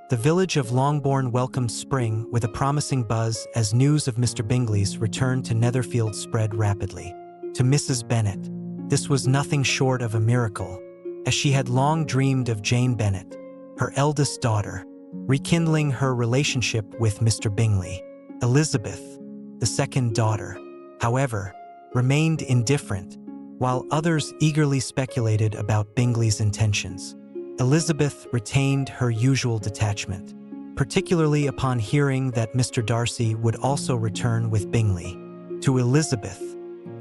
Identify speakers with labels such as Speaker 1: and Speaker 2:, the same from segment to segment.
Speaker 1: The village of Longbourn welcomed spring with a promising buzz as news of Mr. Bingley's return to Netherfield spread rapidly. To Mrs. Bennet, this was nothing short of a miracle, as she had long dreamed of Jane Bennet, her eldest daughter, rekindling her relationship with Mr. Bingley. Elizabeth, the second daughter, however, remained indifferent, while others eagerly speculated about Bingley's intentions. Elizabeth retained her usual detachment, particularly upon hearing that Mr. Darcy would also return with Bingley. To Elizabeth,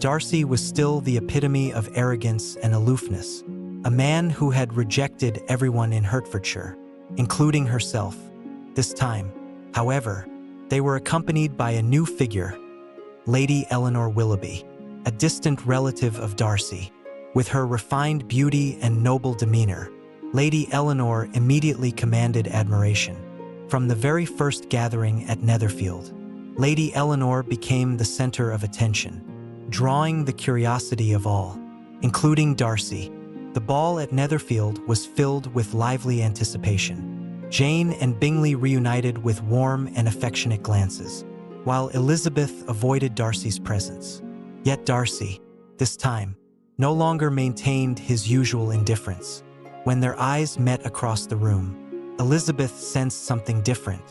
Speaker 1: Darcy was still the epitome of arrogance and aloofness, a man who had rejected everyone in Hertfordshire, including herself. This time, however, they were accompanied by a new figure, Lady Eleanor Willoughby, a distant relative of Darcy. With her refined beauty and noble demeanor, Lady Eleanor immediately commanded admiration. From the very first gathering at Netherfield, Lady Eleanor became the center of attention, drawing the curiosity of all, including Darcy. The ball at Netherfield was filled with lively anticipation. Jane and Bingley reunited with warm and affectionate glances, while Elizabeth avoided Darcy's presence. Yet Darcy, this time, no longer maintained his usual indifference. When their eyes met across the room, Elizabeth sensed something different.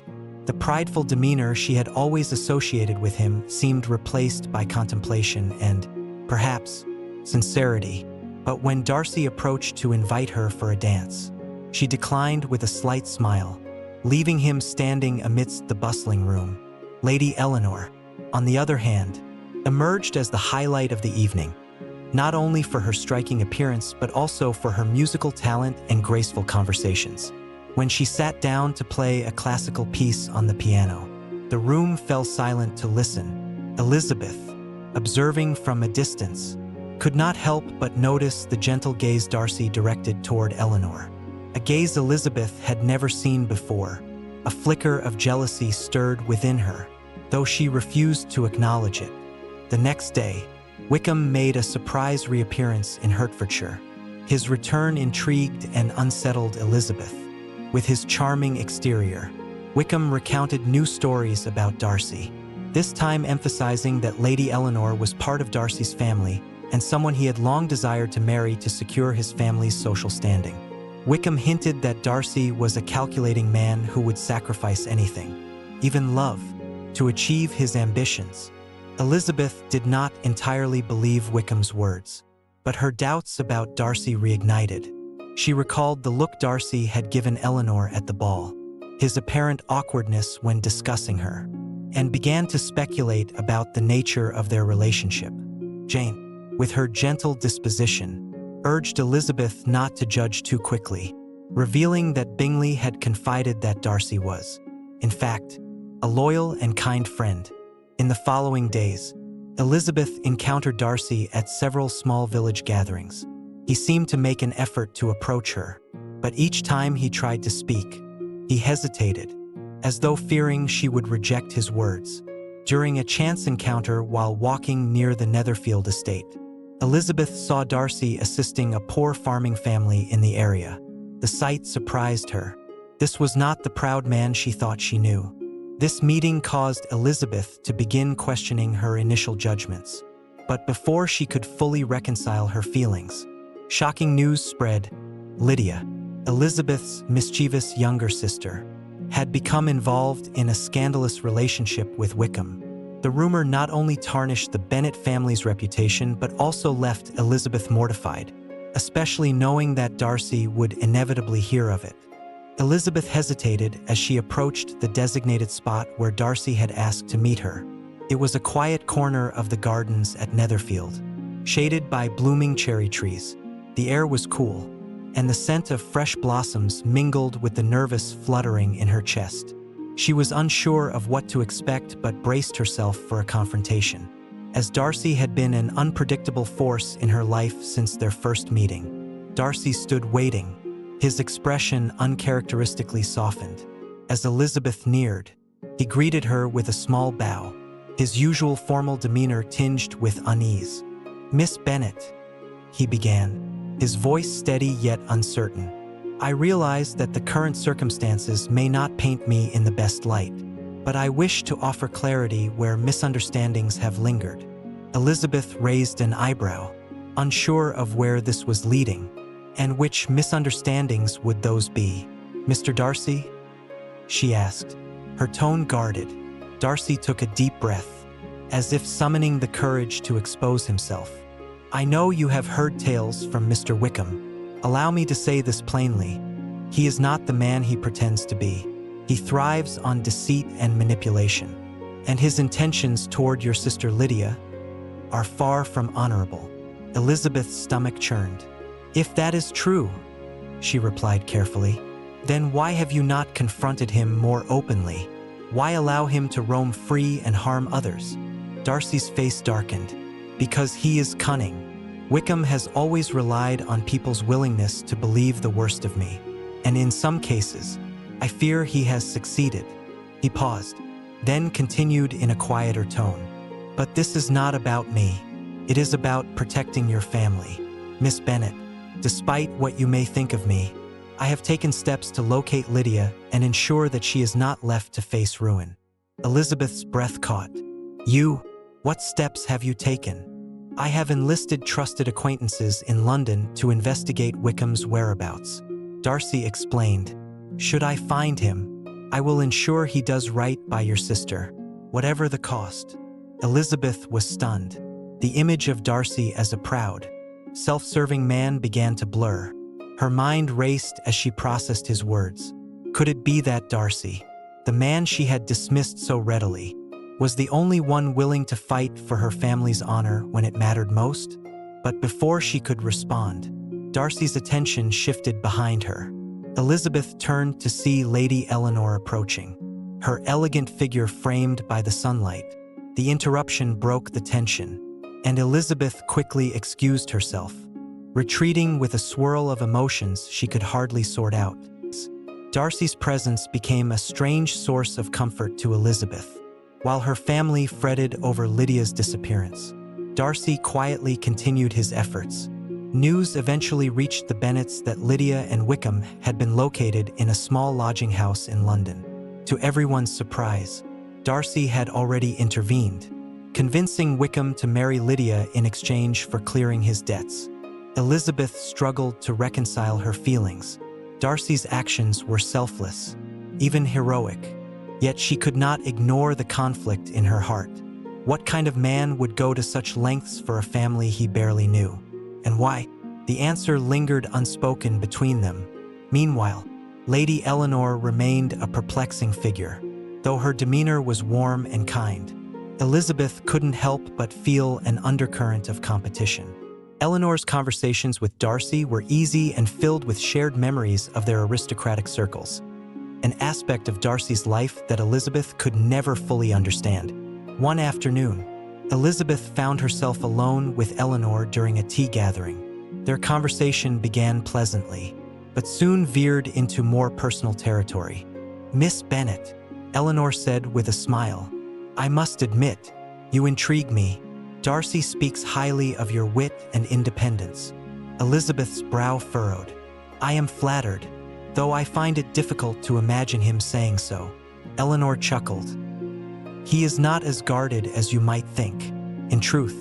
Speaker 1: The prideful demeanor she had always associated with him seemed replaced by contemplation and, perhaps, sincerity. But when Darcy approached to invite her for a dance, she declined with a slight smile, leaving him standing amidst the bustling room. Lady Eleanor, on the other hand, emerged as the highlight of the evening, not only for her striking appearance but also for her musical talent and graceful conversations. When she sat down to play a classical piece on the piano, the room fell silent to listen. Elizabeth, observing from a distance, could not help but notice the gentle gaze Darcy directed toward Eleanor, a gaze Elizabeth had never seen before. A flicker of jealousy stirred within her, though she refused to acknowledge it. The next day, Wickham made a surprise reappearance in Hertfordshire. His return intrigued and unsettled Elizabeth. With his charming exterior, Wickham recounted new stories about Darcy, this time emphasizing that Lady Eleanor was part of Darcy's family and someone he had long desired to marry to secure his family's social standing. Wickham hinted that Darcy was a calculating man who would sacrifice anything, even love, to achieve his ambitions. Elizabeth did not entirely believe Wickham's words, but her doubts about Darcy reignited. She recalled the look Darcy had given Eleanor at the ball, his apparent awkwardness when discussing her, and began to speculate about the nature of their relationship. Jane, with her gentle disposition, urged Elizabeth not to judge too quickly, revealing that Bingley had confided that Darcy was, in fact, a loyal and kind friend. In the following days, Elizabeth encountered Darcy at several small village gatherings. He seemed to make an effort to approach her, but each time he tried to speak, he hesitated, as though fearing she would reject his words. During a chance encounter while walking near the Netherfield estate, Elizabeth saw Darcy assisting a poor farming family in the area. The sight surprised her. This was not the proud man she thought she knew. This meeting caused Elizabeth to begin questioning her initial judgments. But before she could fully reconcile her feelings, shocking news spread. Lydia, Elizabeth's mischievous younger sister, had become involved in a scandalous relationship with Wickham. The rumor not only tarnished the Bennet family's reputation but also left Elizabeth mortified, especially knowing that Darcy would inevitably hear of it. Elizabeth hesitated as she approached the designated spot where Darcy had asked to meet her. It was a quiet corner of the gardens at Netherfield, shaded by blooming cherry trees. The air was cool, and the scent of fresh blossoms mingled with the nervous fluttering in her chest. She was unsure of what to expect but braced herself for a confrontation. As Darcy had been an unpredictable force in her life since their first meeting, Darcy stood waiting, his expression uncharacteristically softened. As Elizabeth neared, he greeted her with a small bow, his usual formal demeanor tinged with unease. "Miss Bennet," he began, his voice steady yet uncertain. I realize that the current circumstances may not paint me in the best light, but I wish to offer clarity where misunderstandings have lingered. Elizabeth raised an eyebrow, unsure of where this was leading, and which misunderstandings would those be. "Mr. Darcy?" she asked, her tone guarded. Darcy took a deep breath, as if summoning the courage to expose himself. "I know you have heard tales from Mr. Wickham. Allow me to say this plainly. He is not the man he pretends to be. He thrives on deceit and manipulation, and his intentions toward your sister Lydia are far from honorable." Elizabeth's stomach churned. "If that is true," she replied carefully, "then why have you not confronted him more openly? Why allow him to roam free and harm others?" Darcy's face darkened. "Because he is cunning. Wickham has always relied on people's willingness to believe the worst of me, and in some cases, I fear he has succeeded." He paused, then continued in a quieter tone. "But this is not about me. It is about protecting your family. Miss Bennet, despite what you may think of me, I have taken steps to locate Lydia and ensure that she is not left to face ruin." Elizabeth's breath caught. "You? What steps have you taken?" "I have enlisted trusted acquaintances in London to investigate Wickham's whereabouts," Darcy explained. "Should I find him, I will ensure he does right by your sister, whatever the cost." Elizabeth was stunned. The image of Darcy as a proud, self-serving man began to blur. Her mind raced as she processed his words. Could it be that Darcy, the man she had dismissed so readily, was the only one willing to fight for her family's honor when it mattered most? But before she could respond, Darcy's attention shifted behind her. Elizabeth turned to see Lady Eleanor approaching, her elegant figure framed by the sunlight. The interruption broke the tension, and Elizabeth quickly excused herself, retreating with a swirl of emotions she could hardly sort out. Darcy's presence became a strange source of comfort to Elizabeth. While her family fretted over Lydia's disappearance, Darcy quietly continued his efforts. News eventually reached the Bennets that Lydia and Wickham had been located in a small lodging house in London. To everyone's surprise, Darcy had already intervened, convincing Wickham to marry Lydia in exchange for clearing his debts. Elizabeth struggled to reconcile her feelings. Darcy's actions were selfless, even heroic, yet she could not ignore the conflict in her heart. What kind of man would go to such lengths for a family he barely knew? And why? The answer lingered unspoken between them. Meanwhile, Lady Eleanor remained a perplexing figure, though her demeanor was warm and kind. Elizabeth couldn't help but feel an undercurrent of competition. Eleanor's conversations with Darcy were easy and filled with shared memories of their aristocratic circles, an aspect of Darcy's life that Elizabeth could never fully understand. One afternoon, Elizabeth found herself alone with Eleanor during a tea gathering. Their conversation began pleasantly, but soon veered into more personal territory. "Miss Bennet," Eleanor said with a smile, "I must admit, you intrigue me. Darcy speaks highly of your wit and independence." Elizabeth's brow furrowed. "I am flattered, though I find it difficult to imagine him saying so." Eleanor chuckled. "He is not as guarded as you might think. In truth,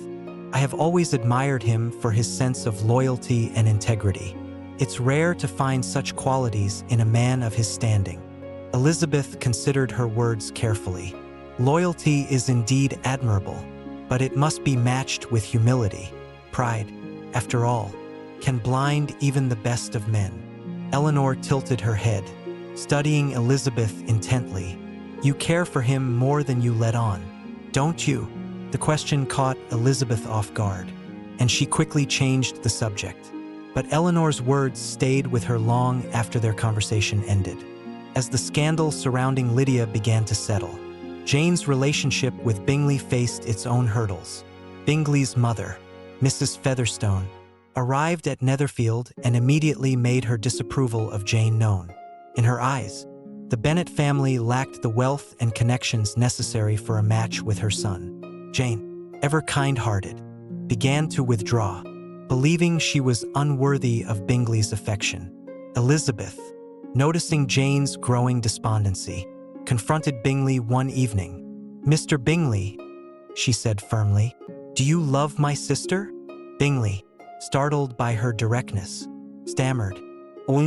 Speaker 1: I have always admired him for his sense of loyalty and integrity. It's rare to find such qualities in a man of his standing." Elizabeth considered her words carefully. Loyalty is indeed admirable, but it must be matched with humility. Pride, after all, can blind even the best of men. Eleanor tilted her head, studying Elizabeth intently. "You care for him more than you let on, don't you?" The question caught Elizabeth off guard, and she quickly changed the subject. But Eleanor's words stayed with her long after their conversation ended. As the scandal surrounding Lydia began to settle, Jane's relationship with Bingley faced its own hurdles. Bingley's mother, Mrs. Featherstone, arrived at Netherfield and immediately made her disapproval of Jane known. In her eyes, the Bennet family lacked the wealth and connections necessary for a match with her son. Jane, ever kind-hearted, began to withdraw, believing she was unworthy of Bingley's affection. Elizabeth, noticing Jane's growing despondency, confronted Bingley one evening. "Mr. Bingley," she said firmly, "do you love my sister?" Bingley, startled by her directness, stammered,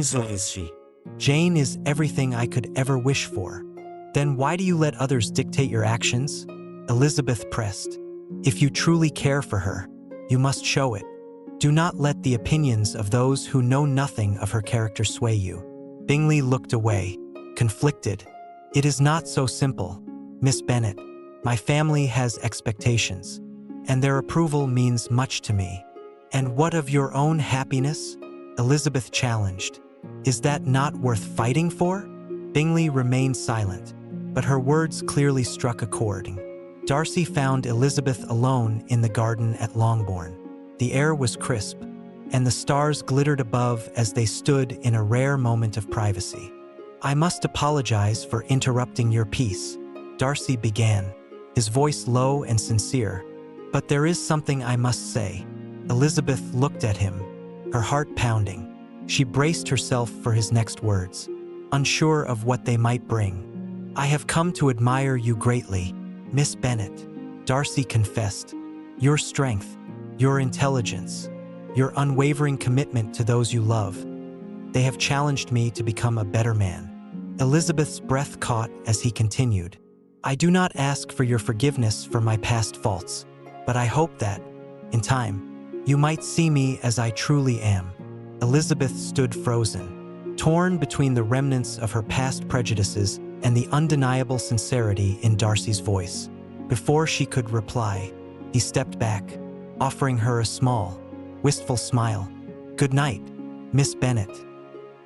Speaker 2: So is she.
Speaker 1: "Jane is everything I could ever wish for." "Then why do you let others dictate your actions?" Elizabeth pressed. "If you truly care for her, you must show it. Do not let the opinions of those who know nothing of her character sway you." Bingley looked away, conflicted. "It is not so simple, Miss Bennet. My family has expectations, and their approval means much to me." "And what of your own happiness?" Elizabeth challenged. "Is that not worth fighting for?" Bingley remained silent, but her words clearly struck a chord. Darcy found Elizabeth alone in the garden at Longbourn. The air was crisp, and the stars glittered above as they stood in a rare moment of privacy. "I must apologize for interrupting your peace," Darcy began, his voice low and sincere. "But there is something I must say." Elizabeth looked at him, her heart pounding. She braced herself for his next words, unsure of what they might bring. "I have come to admire you greatly, Miss Bennet," Darcy confessed. "Your strength, your intelligence, your unwavering commitment to those you love. They have challenged me to become a better man." Elizabeth's breath caught as he continued. "I do not ask for your forgiveness for my past faults, but I hope that, in time, you might see me as I truly am." Elizabeth stood frozen, torn between the remnants of her past prejudices and the undeniable sincerity in Darcy's voice. Before she could reply, he stepped back, offering her a small, wistful smile. "Good night, Miss Bennet,"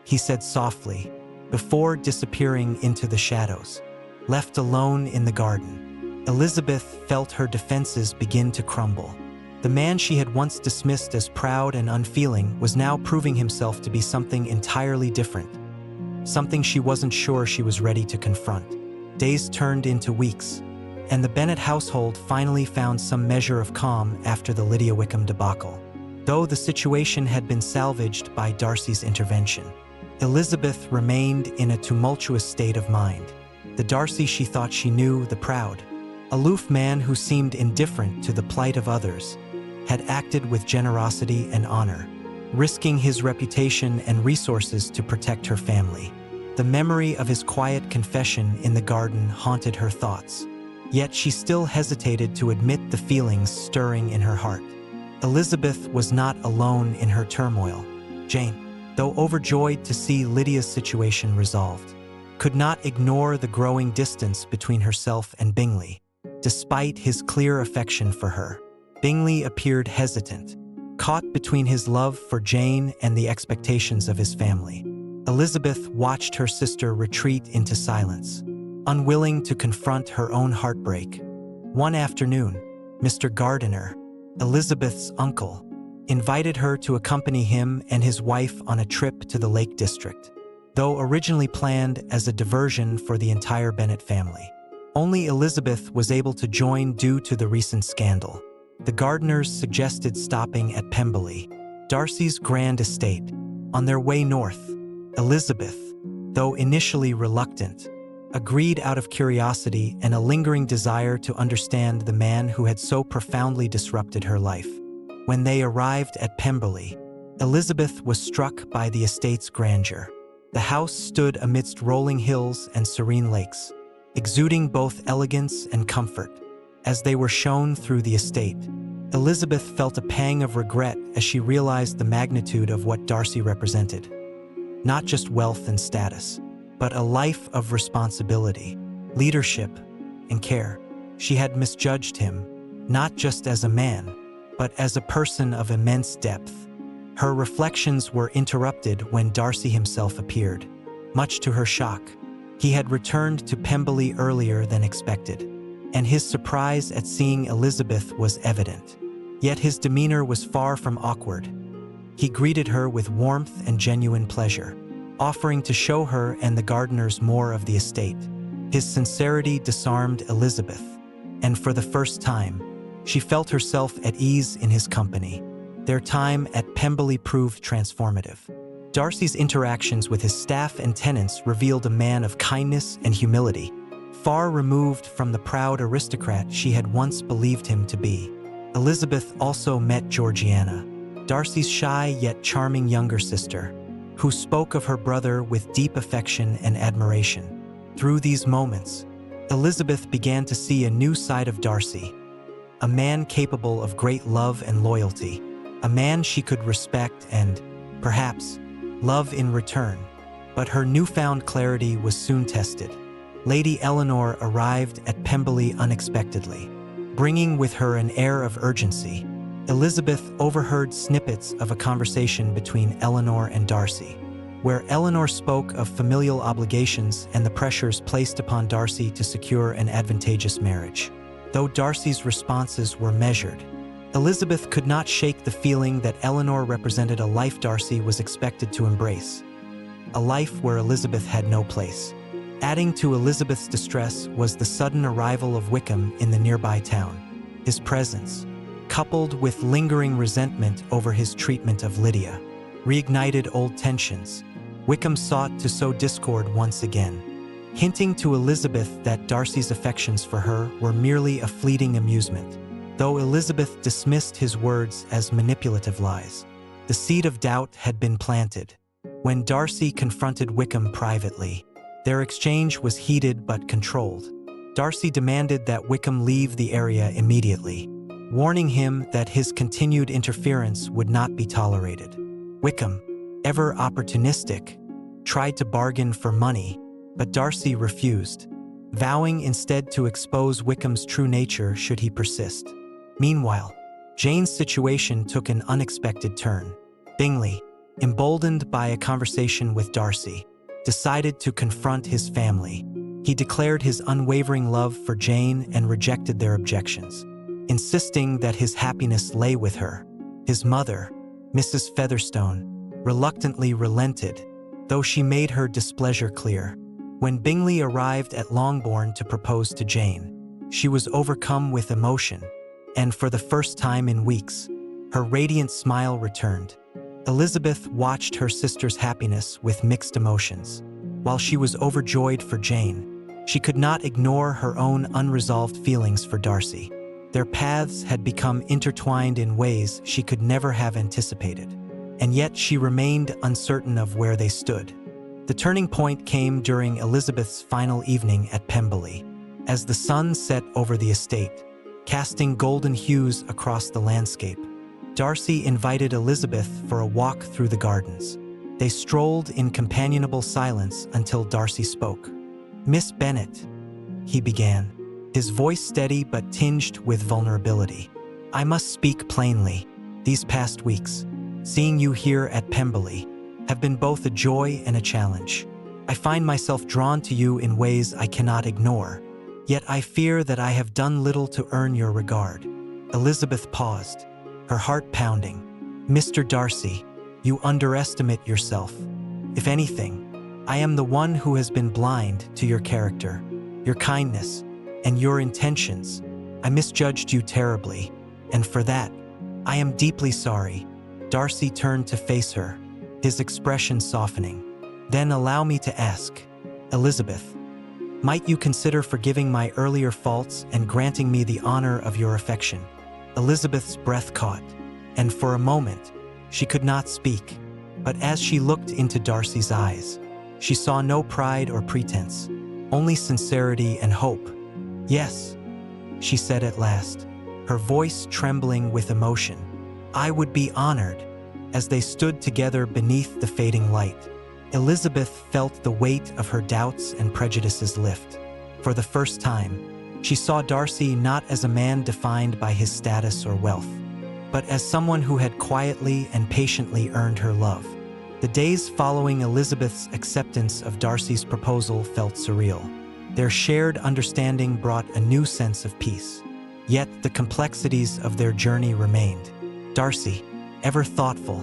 Speaker 1: he said softly, before disappearing into the shadows. Left alone in the garden, Elizabeth felt her defenses begin to crumble. The man she had once dismissed as proud and unfeeling was now proving himself to be something entirely different, something she wasn't sure she was ready to confront. Days turned into weeks, and the Bennet household finally found some measure of calm after the Lydia Wickham debacle. Though the situation had been salvaged by Darcy's intervention, Elizabeth remained in a tumultuous state of mind. The Darcy she thought she knew, the proud, aloof man who seemed indifferent to the plight of others, had acted with generosity and honor, risking his reputation and resources to protect her family. The memory of his quiet confession in the garden haunted her thoughts, yet she still hesitated to admit the feelings stirring in her heart. Elizabeth was not alone in her turmoil. Jane, though overjoyed to see Lydia's situation resolved, could not ignore the growing distance between herself and Bingley. Despite his clear affection for her, Bingley appeared hesitant, caught between his love for Jane and the expectations of his family. Elizabeth watched her sister retreat into silence, unwilling to confront her own heartbreak. One afternoon, Mr. Gardiner, Elizabeth's uncle, invited her to accompany him and his wife on a trip to the Lake District, though originally planned as a diversion for the entire Bennet family. Only Elizabeth was able to join due to the recent scandal. The Gardiners suggested stopping at Pemberley, Darcy's grand estate. On their way north, Elizabeth, though initially reluctant, agreed out of curiosity and a lingering desire to understand the man who had so profoundly disrupted her life. When they arrived at Pemberley, Elizabeth was struck by the estate's grandeur. The house stood amidst rolling hills and serene lakes, exuding both elegance and comfort. As they were shown through the estate, Elizabeth felt a pang of regret as she realized the magnitude of what Darcy represented. Not just wealth and status, but a life of responsibility, leadership, and care. She had misjudged him, not just as a man, but as a person of immense depth. Her reflections were interrupted when Darcy himself appeared. Much to her shock, he had returned to Pemberley earlier than expected, and his surprise at seeing Elizabeth was evident. Yet his demeanor was far from awkward. He greeted her with warmth and genuine pleasure, offering to show her and the Gardiners more of the estate. His sincerity disarmed Elizabeth, and for the first time, she felt herself at ease in his company. Their time at Pemberley proved transformative. Darcy's interactions with his staff and tenants revealed a man of kindness and humility, far removed from the proud aristocrat she had once believed him to be. Elizabeth also met Georgiana, Darcy's shy yet charming younger sister, who spoke of her brother with deep affection and admiration. Through these moments, Elizabeth began to see a new side of Darcy, a man capable of great love and loyalty, a man she could respect and, perhaps, love in return. But her newfound clarity was soon tested. Lady Eleanor arrived at Pemberley unexpectedly, bringing with her an air of urgency. Elizabeth overheard snippets of a conversation between Eleanor and Darcy, where Eleanor spoke of familial obligations and the pressures placed upon Darcy to secure an advantageous marriage. Though Darcy's responses were measured, Elizabeth could not shake the feeling that Eleanor represented a life Darcy was expected to embrace, a life where Elizabeth had no place. Adding to Elizabeth's distress was the sudden arrival of Wickham in the nearby town. His presence, coupled with lingering resentment over his treatment of Lydia, reignited old tensions. Wickham sought to sow discord once again, hinting to Elizabeth that Darcy's affections for her were merely a fleeting amusement. Though Elizabeth dismissed his words as manipulative lies, the seed of doubt had been planted. When Darcy confronted Wickham privately, their exchange was heated but controlled. Darcy demanded that Wickham leave the area immediately, warning him that his continued interference would not be tolerated. Wickham, ever opportunistic, tried to bargain for money, but Darcy refused, vowing instead to expose Wickham's true nature should he persist. Meanwhile, Jane's situation took an unexpected turn. Bingley, emboldened by a conversation with Darcy, decided to confront his family. He declared his unwavering love for Jane and rejected their objections, insisting that his happiness lay with her. His mother, Mrs. Featherstone, reluctantly relented, though she made her displeasure clear. When Bingley arrived at Longbourn to propose to Jane, she was overcome with emotion, and for the first time in weeks, her radiant smile returned. Elizabeth watched her sister's happiness with mixed emotions. While she was overjoyed for Jane, she could not ignore her own unresolved feelings for Darcy. Their paths had become intertwined in ways she could never have anticipated, and yet she remained uncertain of where they stood. The turning point came during Elizabeth's final evening at Pemberley, as the sun set over the estate, casting golden hues across the landscape. Darcy invited Elizabeth for a walk through the gardens. They strolled in companionable silence until Darcy spoke. "Miss Bennet," he began, his voice steady but tinged with vulnerability. "I must speak plainly. These past weeks, seeing you here at Pemberley, have been both a joy and a challenge. I find myself drawn to you in ways I cannot ignore, yet I fear that I have done little to earn your regard." Elizabeth paused, her heart pounding. "Mr. Darcy, you underestimate yourself. If anything, I am the one who has been blind to your character, your kindness, and your intentions. I misjudged you terribly, and for that, I am deeply sorry." Darcy turned to face her, his expression softening. "Then allow me to ask, Elizabeth, might you consider forgiving my earlier faults and granting me the honor of your affection?" Elizabeth's breath caught, and for a moment, she could not speak. But as she looked into Darcy's eyes, she saw no pride or pretense, only sincerity and hope. "Yes," she said at last, her voice trembling with emotion. "I would be honored." As they stood together beneath the fading light, Elizabeth felt the weight of her doubts and prejudices lift. For the first time, she saw Darcy not as a man defined by his status or wealth, but as someone who had quietly and patiently earned her love. The days following Elizabeth's acceptance of Darcy's proposal felt surreal. Their shared understanding brought a new sense of peace. Yet the complexities of their journey remained. Darcy, ever thoughtful,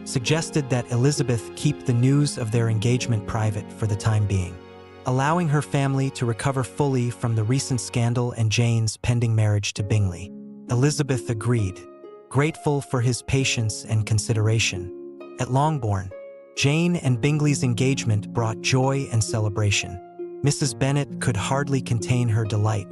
Speaker 1: suggested that Elizabeth keep the news of their engagement private for the time being, allowing her family to recover fully from the recent scandal and Jane's pending marriage to Bingley. Elizabeth agreed, grateful for his patience and consideration. At Longbourn, Jane and Bingley's engagement brought joy and celebration. Mrs. Bennet could hardly contain her delight,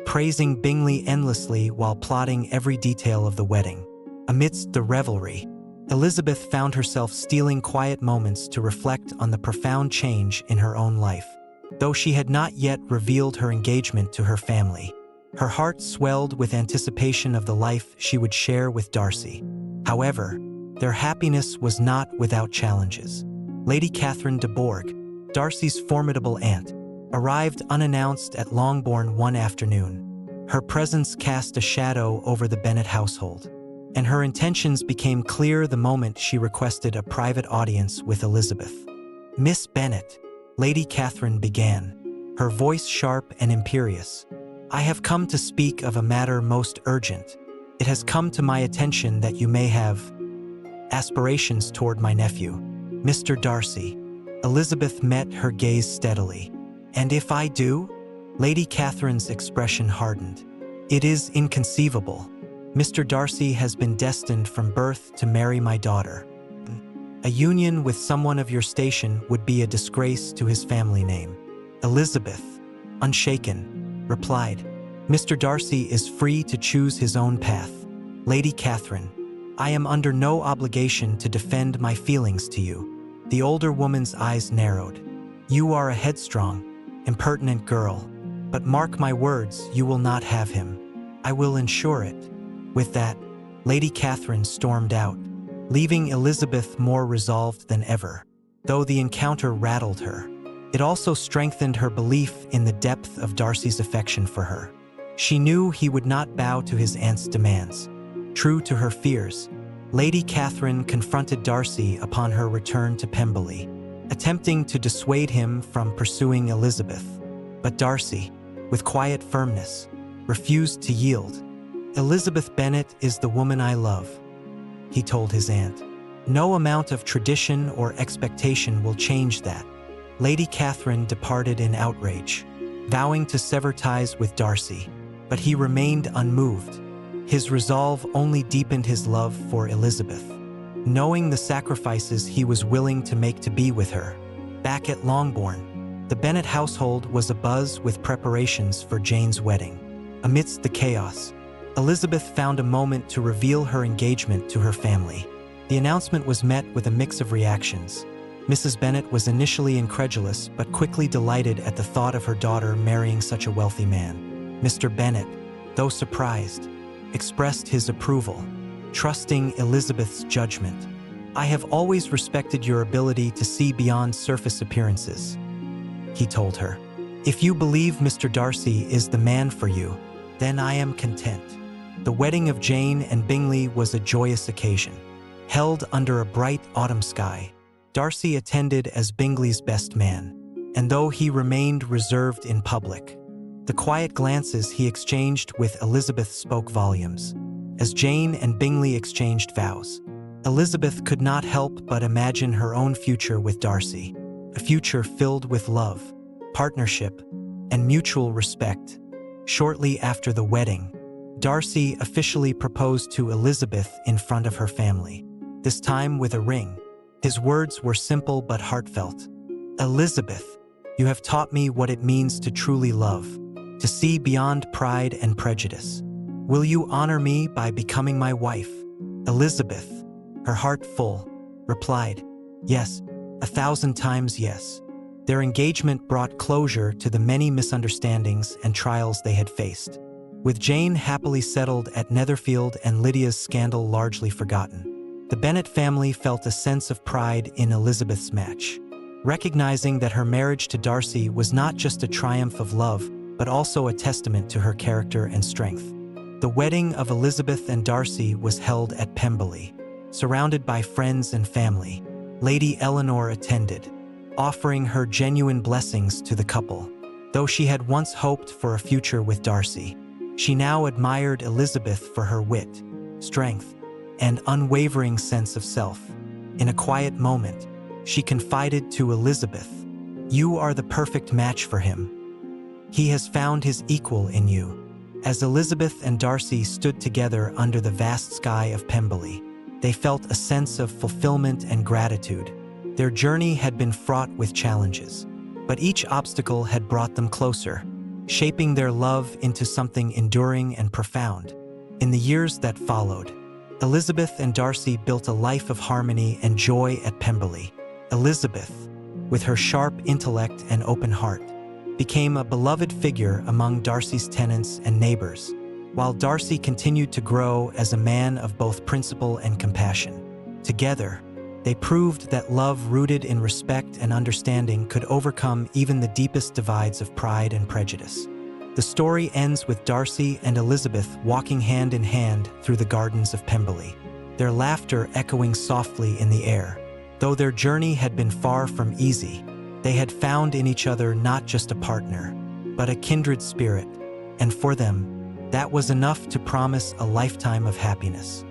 Speaker 1: praising Bingley endlessly while plotting every detail of the wedding. Amidst the revelry, Elizabeth found herself stealing quiet moments to reflect on the profound change in her own life. Though she had not yet revealed her engagement to her family, her heart swelled with anticipation of the life she would share with Darcy. However, their happiness was not without challenges. Lady Catherine de Bourgh, Darcy's formidable aunt, arrived unannounced at Longbourn one afternoon. Her presence cast a shadow over the Bennet household, and her intentions became clear the moment she requested a private audience with Elizabeth. "Miss Bennet," Lady Catherine began, her voice sharp and imperious, "I have come to speak of a matter most urgent. It has come to my attention that you may have aspirations toward my nephew, Mr. Darcy." Elizabeth met her gaze steadily. "And if I do?" Lady Catherine's expression hardened. "It is inconceivable. Mr. Darcy has been destined from birth to marry my daughter. A union with someone of your station would be a disgrace to his family name." Elizabeth, unshaken, replied, "Mr. Darcy is free to choose his own path. Lady Catherine, I am under no obligation to defend my feelings to you." The older woman's eyes narrowed. "You are a headstrong, impertinent girl, but mark my words, you will not have him. I will ensure it." With that, Lady Catherine stormed out, leaving Elizabeth more resolved than ever. Though the encounter rattled her, it also strengthened her belief in the depth of Darcy's affection for her. She knew he would not bow to his aunt's demands. True to her fears, Lady Catherine confronted Darcy upon her return to Pemberley, attempting to dissuade him from pursuing Elizabeth. But Darcy, with quiet firmness, refused to yield. "Elizabeth Bennet is the woman I love," he told his aunt. "No amount of tradition or expectation will change that." Lady Catherine departed in outrage, vowing to sever ties with Darcy, but he remained unmoved. His resolve only deepened his love for Elizabeth, knowing the sacrifices he was willing to make to be with her. Back at Longbourn, the Bennet household was abuzz with preparations for Jane's wedding. Amidst the chaos, Elizabeth found a moment to reveal her engagement to her family. The announcement was met with a mix of reactions. Mrs. Bennet was initially incredulous but quickly delighted at the thought of her daughter marrying such a wealthy man. Mr. Bennet, though surprised, expressed his approval, trusting Elizabeth's judgment. "I have always respected your ability to see beyond surface appearances," he told her. "If you believe Mr. Darcy is the man for you, then I am content." The wedding of Jane and Bingley was a joyous occasion. Held under a bright autumn sky, Darcy attended as Bingley's best man, and though he remained reserved in public, the quiet glances he exchanged with Elizabeth spoke volumes. As Jane and Bingley exchanged vows, Elizabeth could not help but imagine her own future with Darcy, a future filled with love, partnership, and mutual respect. Shortly after the wedding, Darcy officially proposed to Elizabeth in front of her family, this time with a ring. His words were simple but heartfelt. "Elizabeth, you have taught me what it means to truly love, to see beyond pride and prejudice. Will you honor me by becoming my wife?" Elizabeth, her heart full, replied, "Yes, 1,000 times yes." Their engagement brought closure to the many misunderstandings and trials they had faced. With Jane happily settled at Netherfield and Lydia's scandal largely forgotten, the Bennet family felt a sense of pride in Elizabeth's match, recognizing that her marriage to Darcy was not just a triumph of love, but also a testament to her character and strength. The wedding of Elizabeth and Darcy was held at Pemberley, surrounded by friends and family. Lady Eleanor attended, offering her genuine blessings to the couple. Though she had once hoped for a future with Darcy, she now admired Elizabeth for her wit, strength, and unwavering sense of self. In a quiet moment, she confided to Elizabeth, "You are the perfect match for him. He has found his equal in you." As Elizabeth and Darcy stood together under the vast sky of Pemberley, they felt a sense of fulfillment and gratitude. Their journey had been fraught with challenges, but each obstacle had brought them closer, shaping their love into something enduring and profound. In the years that followed, Elizabeth and Darcy built a life of harmony and joy at Pemberley. Elizabeth, with her sharp intellect and open heart, became a beloved figure among Darcy's tenants and neighbors, while Darcy continued to grow as a man of both principle and compassion. Together, they proved that love rooted in respect and understanding could overcome even the deepest divides of pride and prejudice. The story ends with Darcy and Elizabeth walking hand in hand through the gardens of Pemberley, their laughter echoing softly in the air. Though their journey had been far from easy, they had found in each other not just a partner, but a kindred spirit, and for them, that was enough to promise a lifetime of happiness.